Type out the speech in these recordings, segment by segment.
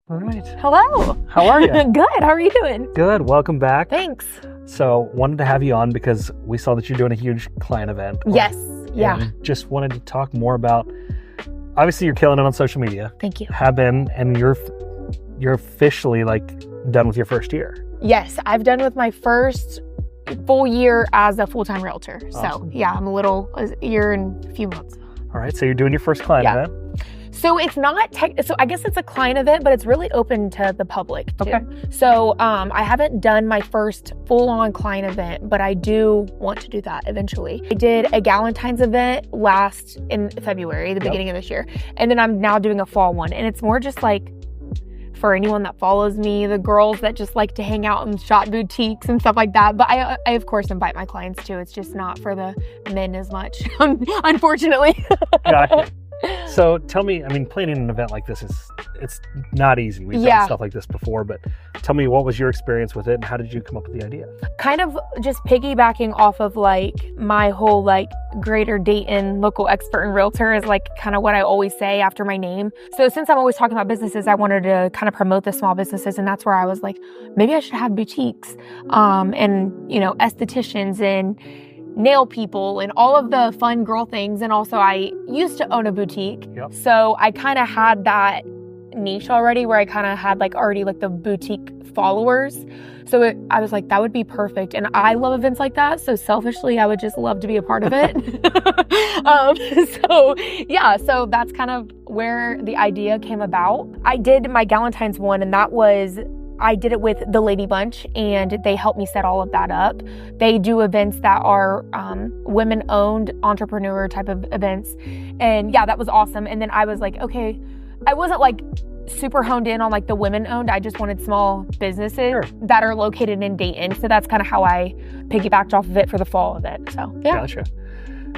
All right. Hello. How are you? Good. How are you doing? Good. Welcome back. Thanks. So, wanted to have you on because we saw that you're doing a huge client event. Yes. Yeah. And just wanted to talk more about. Obviously, you're killing it on social media. Thank you. Have been, and you're officially done with your first year. Yes, I've done with my first full year as a full-time realtor. Awesome. So yeah, I'm a year and a few months. All right. So you're doing your first client event. So it's not so I guess it's a client event, but it's really open to the public too. Okay. So I haven't done my first full-on client event, but I do want to do that eventually. I did a Galentine's event last in February, the beginning of this year. And then I'm now doing a fall one. And it's more just like for anyone that follows me, the girls that just like to hang out and shop boutiques and stuff like that. But I of course invite my clients too. It's just not for the men as much, unfortunately. Gotcha. So tell me, planning an event like this it's not easy. We've done stuff like this before, but tell me, what was your experience with it and how did you come up with the idea? Kind of just piggybacking off of my whole greater Dayton local expert and realtor is kind of what I always say after my name. So since I'm always talking about businesses, I wanted to kind of promote the small businesses, and that's where I was like, maybe I should have boutiques, and estheticians and nail people and all of the fun girl things. And also I used to own a boutique. Yep. So I kind of had that niche already where I kind of had already the boutique followers. So I was like, that would be perfect. And I love events like that. So selfishly, I would just love to be a part of it. So that's kind of where the idea came about. I did my Galentine's one, and I did it with the Lady Bunch, and they helped me set all of that up. They do events that are women-owned, entrepreneur type of events. And yeah, that was awesome. And then I was like, okay, I wasn't super honed in on the women-owned. I just wanted small businesses that are located in Dayton. So that's kind of how I piggybacked off of it for the fall event. So yeah. Gotcha.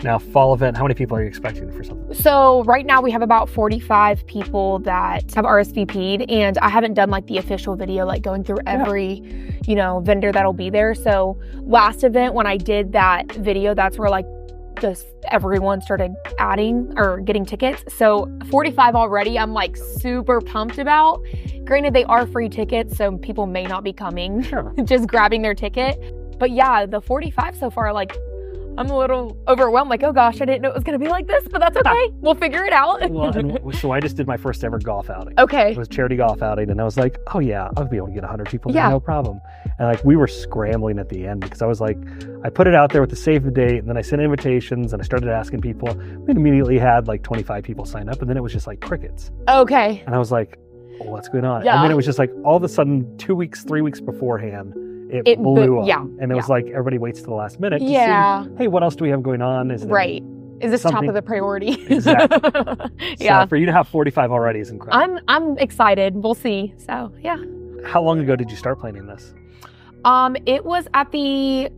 Now, fall event, how many people are you expecting for something? So right now we have about 45 people that have RSVP'd, and I haven't done the official video, going through every, vendor that'll be there. So last event when I did that video, that's where just everyone started adding or getting tickets. So 45 already, I'm super pumped about. Granted, they are free tickets, so people may not be coming, just grabbing their ticket. But yeah, the 45 so far, I'm a little overwhelmed. Oh gosh, I didn't know it was going to be like this, but that's okay. We'll figure it out. So I just did my first ever golf outing. Okay. It was a charity golf outing, and I was like, oh yeah, I'll be able to get 100 people there, no problem. And we were scrambling at the end because I was I put it out there with the save the date, and then I sent invitations, and I started asking people. We immediately had 25 people sign up, and then it was just crickets. Okay. And I was like, oh, what's going on? Yeah. And then it was just all of a sudden, 2 weeks, 3 weeks beforehand, it blew up. Yeah. And it was everybody waits to the last minute to see, hey, what else do we have going on? Is this top of the priority? Exactly. Yeah. So for you to have 45 already is incredible. I'm excited. We'll see. So yeah. How long ago did you start planning this? It was at the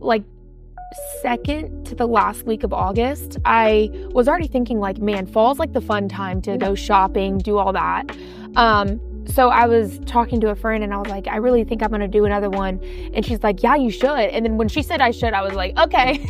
second to the last week of August. I was already thinking man, fall's the fun time to go shopping, do all that. So I was talking to a friend, and I was like, I really think I'm going to do another one. And she's like, yeah, you should. And then when she said I should, I was like, okay.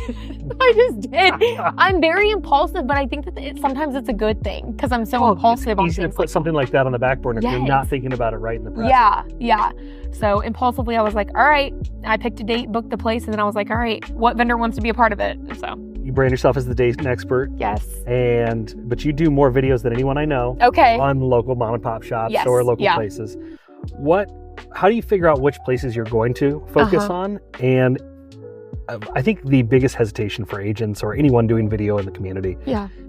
I just did. I'm very impulsive, but I think that sometimes it's a good thing because I'm so impulsive on things. It's easy to put something like that on the back burner if you're not thinking about it right in the present. Yeah. So impulsively, I was like, all right. I picked a date, booked the place, and then I was like, all right, what vendor wants to be a part of it? So you brand yourself as the Dayton expert. Yes. But you do more videos than anyone I know. Okay. On local mom and pop shops or local places. How do you figure out which places you're going to focus on? And I think the biggest hesitation for agents or anyone doing video in the community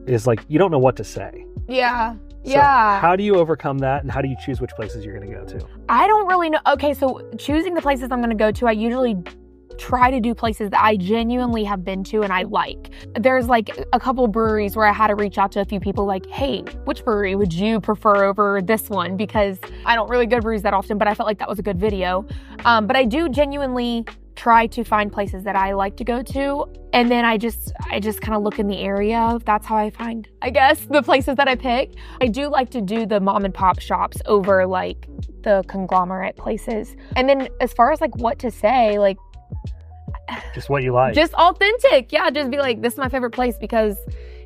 is you don't know what to say. Yeah. So how do you overcome that, and how do you choose which places you're going to go to? I don't really know. Okay, so choosing the places I'm going to go to, I usually try to do places that I genuinely have been to and I like. There's a couple breweries where I had to reach out to a few people hey, which brewery would you prefer over this one? Because I don't really go to breweries that often, but I felt like that was a good video. But I do genuinely try to find places that I like to go to. And then I just kind of look in the area. That's how I find, I guess, the places that I pick. I do like to do the mom and pop shops over the conglomerate places. And then as far as what to say, just what you like. Just authentic. Yeah, just be this is my favorite place because,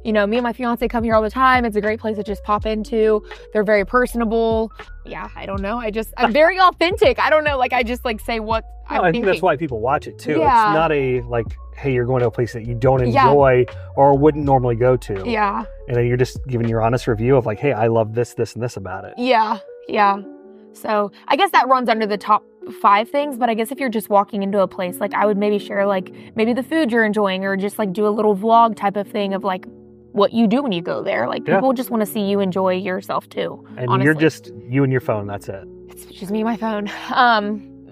You know, me and my fiance come here all the time. It's a great place to just pop into. They're very personable. Yeah, I don't know. I'm very authentic. I don't know. Like, I just like say what I'm I thinking. think that's why people watch it too. Yeah. It's not a like, hey, you're going to a place that you don't enjoy or wouldn't normally go to. Yeah. And then you're just giving your honest review of like, hey, I love this, this, and this about it. Yeah. Yeah. So I guess that runs under the top 5 things, but I guess if you're just walking into a place, like I would maybe share like maybe the food you're enjoying, or just like do a little vlog type of thing of like what you do when you go there. Like people just want to see you enjoy yourself too. And honestly. you're just you and your phone, that's it. It's just me and my phone.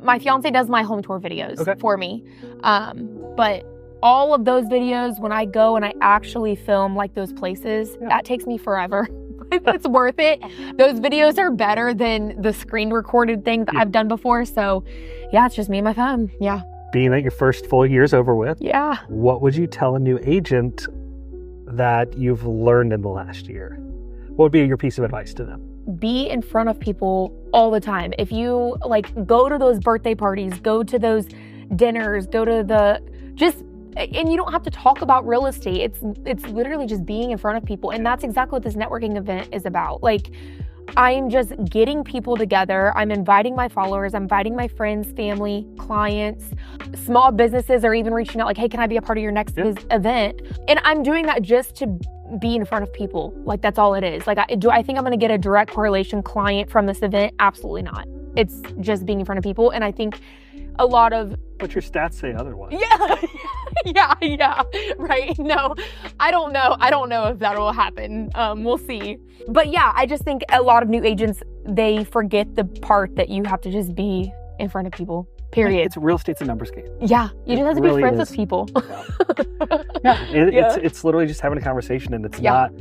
My fiance does my home tour videos for me. But all of those videos, when I go and I actually film like those places, that takes me forever. It's worth it. Those videos are better than the screen recorded thing that I've done before. So yeah, it's just me and my phone. Yeah. Being that your first full year's over with, what would you tell a new agent that you've learned in the last year? What would be your piece of advice to them? Be in front of people all the time. If you like go to those birthday parties, go to those dinners, go to and you don't have to talk about real estate. It's literally just being in front of people. And that's exactly what this networking event is about. Like, I'm just getting people together. I'm inviting my followers. I'm inviting my friends, family, clients, small businesses are even reaching out like, hey, can I be a part of your next event? And I'm doing that just to be in front of people. Like, that's all it is. Like, do I think I'm going to get a direct correlation client from this event? Absolutely not. It's just being in front of people. And I think a lot of... But your stats say otherwise. Yeah, right. No, I don't know. I don't know if that'll happen. We'll see. But yeah, I just think a lot of new agents, they forget the part that you have to just be in front of people, period. It's real estate's a numbers game. Yeah, you just have to be friends with people. It's literally just having a conversation, and it's not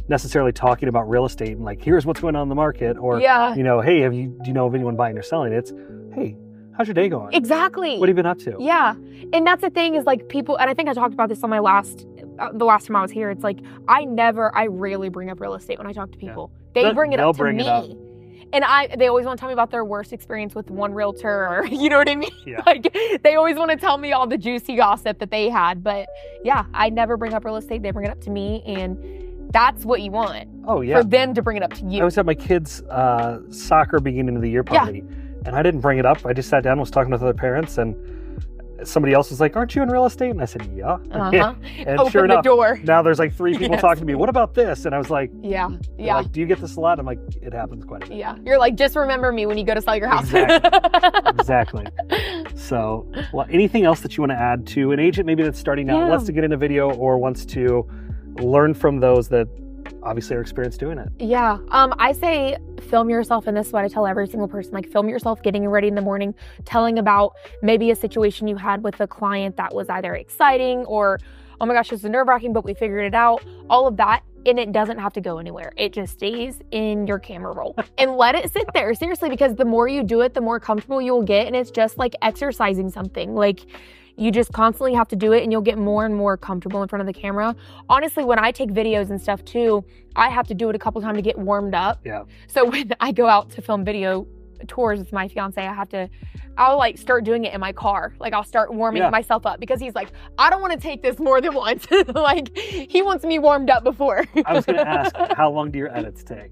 necessarily talking about real estate and like, here's what's going on in the market, or, you know, hey, do you know of anyone buying or selling? It's, hey, how's your day going? Exactly. What have you been up to? Yeah. And that's the thing is like people, and I think I talked about this on my the last time I was here. It's like, I rarely bring up real estate when I talk to people. They bring it up to me. And they always want to tell me about their worst experience with one realtor, or, you know what I mean? Yeah. Like, they always want to tell me all the juicy gossip that they had. But yeah, I never bring up real estate. They bring it up to me, and that's what you want. Oh, yeah. For them to bring it up to you. I was at my kids' soccer beginning of the year party. Yeah. And I didn't bring it up. I just sat down and was talking with other parents, and somebody else was like, aren't you in real estate? And I said, yeah. And open sure enough, the door. Now there's like 3 people talking to me. What about this? And I was like, yeah. Like, do you get this a lot? I'm like, it happens quite a bit. Yeah. You're like, just remember me when you go to sell your house. Exactly. So, anything else that you want to add to an agent maybe that's starting out, wants to get into video, or wants to learn from those that obviously are experienced doing it? Yeah. I say film yourself, and this is what I tell every single person. Like, film yourself getting ready in the morning, telling about maybe a situation you had with a client that was either exciting or, oh my gosh, this is nerve-wracking, but we figured it out. All of that. And it doesn't have to go anywhere. It just stays in your camera roll and let it sit there. Seriously, because the more you do it, the more comfortable you'll get. And it's just like exercising something. Like, you just constantly have to do it, and you'll get more and more comfortable in front of the camera. Honestly, when I take videos and stuff too, I have to do it a couple times to get warmed up. Yeah. So when I go out to film video tours with my fiance, I'll like start doing it in my car. Like, I'll start warming myself up, because he's like, I don't want to take this more than once. Like, he wants me warmed up before. I was going to ask, how long do your edits take?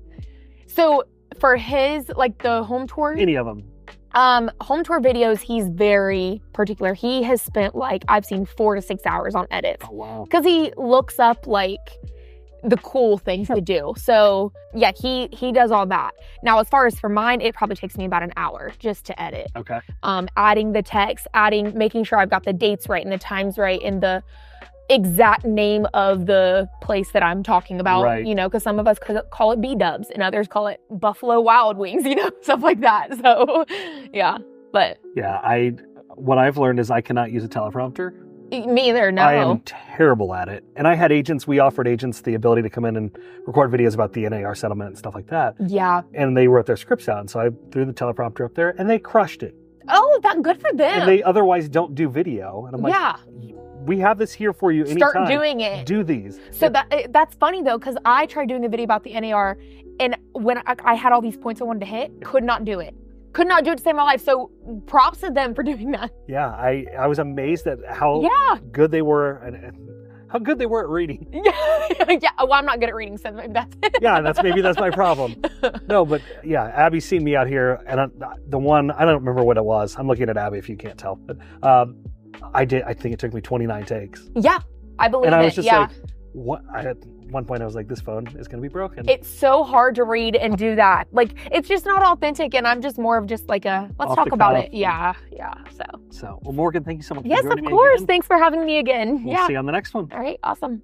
So for his, like the home tour? Any of them. Home tour videos, he's very particular. He has spent like, I've seen 4 to 6 hours on edits. Oh, wow. Because he looks up like the cool things to do. So yeah, he does all that. Now, as far as for mine, it probably takes me about an hour just to edit. Okay. Adding the text, making sure I've got the dates right and the times right and the exact name of the place that I'm talking about, right. You know, because some of us call it B-dubs and others call it Buffalo Wild Wings, you know, stuff like that. So yeah, but. Yeah, what I've learned is I cannot use a teleprompter. Me either, no. I am terrible at it. And we offered agents the ability to come in and record videos about the NAR settlement and stuff like that. Yeah. And they wrote their scripts out. And so I threw the teleprompter up there and they crushed it. Oh, that good for them. And they otherwise don't do video. And I'm like, yeah. We have this here for you anytime. Start doing it. Do these. So that's funny though, because I tried doing a video about the NAR, and when I had all these points I wanted to hit, could not do it. Could not do it to save my life. So props to them for doing that. Yeah, I was amazed at how good they were and how good they were at reading. Yeah. Well, I'm not good at reading, so maybe that's it. Yeah, that's my problem. No, but yeah, Abby's seen me out here, and the one, I don't remember what it was. I'm looking at Abby if you can't tell, but I think it took me 29 takes. Yeah, I believe it. And I was just yeah. like, what? At one point I was like, this phone is going to be broken. It's so hard to read and do that. Like, it's just not authentic, and I'm just more of just like let's talk about it. Yeah. So, well, Morgan, thank you so much yes, for joining of me course. again. Thanks for having me again. We'll see you on the next one. All right, awesome.